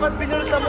dapat binulsa mo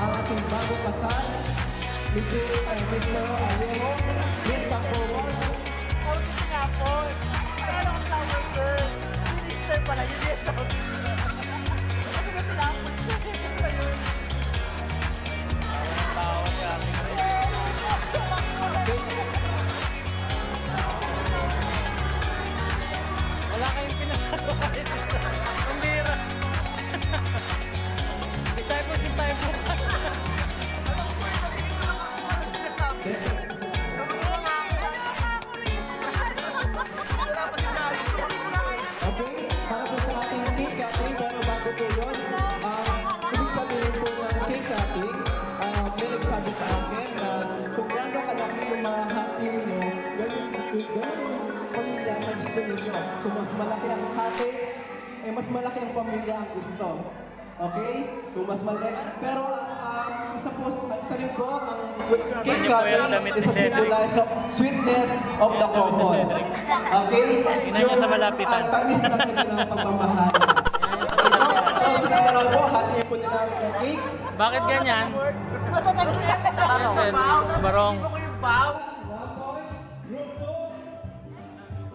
ang ating bagong kasal, Mr. Aliero. Please come forward. Ako si Kapon. Parang akong flower girl. Minister pala, yun yung tawag. Ako na tinapon siya. Ano ba yun? Parang tao siya. Wala kayong pinagawa. Ang bira. Discipleship tayo bukas. Okay, para po sa ating cake cutting, pero bago po yun, ibig sabihin po ng cake cutting, may nagsabi sa akin na kung gano'ng kalaki yung mga hati nyo, ganun pamilya ang gusto ninyo. Kung mas malaki ang hati, mas malaki ang pamilya ang gusto. Okay? Kung mas malaki. Pero isa rin po, ang cake cutting is a symbolize of sweetness of the couple. Okay? Inanya sa malapitan. Tamis ng kanilang pagmamahal. So, sige na lang po, hatiin po nila ang cake. Bakit ganyan? Barong.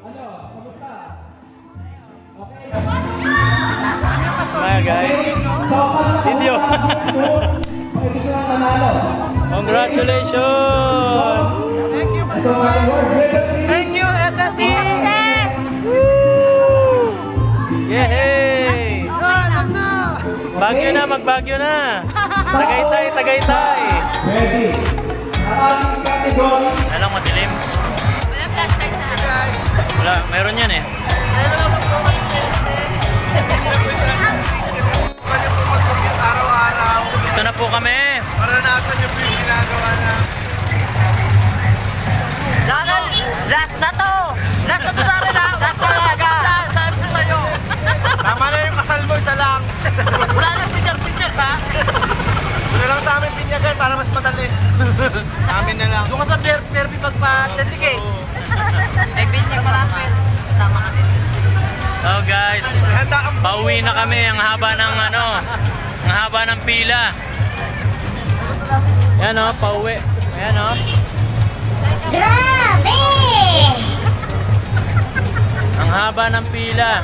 Ano? Kamusta? Okay. Smile, guys. Video. Congratulations! Thank you, Thank you, SSC! Woo! Yehey! Bagyo na, magbagyo na! Tagaytay, Tagaytay! Ready. Ang category. Alam, madilim. Wala flashlight sa harap. Wala, meron yan eh. Ito na po kami. Maranasan niyo po yung ginagawa na. Last na to! Last na to namin ha! Last talaga! Sabi ko sa'yo! Tama na yung kasal mo, isa lang. Wala na picture-picture ha? Wala lang sa amin pinyagan para mas madali. Sa amin na lang. Kung ka sa Perpi pagpa-dedicate. May binyag malapit. Kasama ka guys, pauwi na kami. Ang haba ng ano, ang haba ng pila. Yan o, pauwi. Ayan o. Grabe! Ang haba ng pila.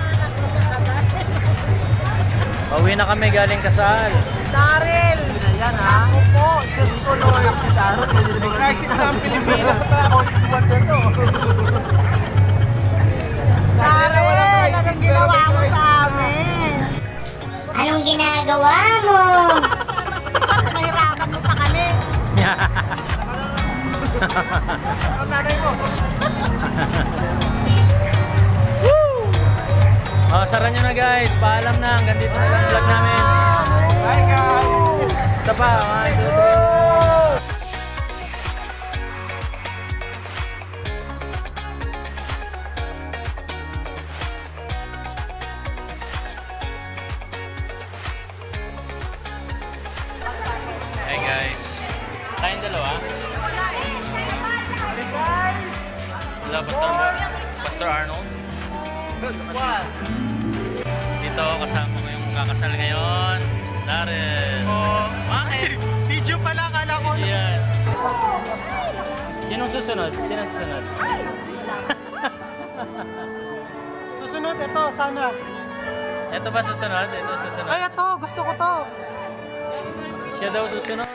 Pauwi na kami galing Kasal. Daryl! Yan ha? Opo, Diyos ko Lord. May crisis na ang Pilipinas sa traffic. Daryl, anong ginawa mo sa amin? Anong ginagawa mo? Nahirapan mo pa kami. Ang nanay mo. Oh, sara nyo na guys. Paalam na. Hanggang dito na lang vlog namin. Hi guys. Isa pa. 1, 2, 3. Hey guys. Tayong dalawa. Wala, Pastor Arnold. Dito kasama ko yung kakasal ngayon. Daryl. Oh, bakit? Video pala, kala ko. Yes. Sinong susunod? Sinong susunod? Susunod, ito, sana. Ito ba susunod? Ito susunod. Ay, ito, gusto ko to. Siya daw susunod.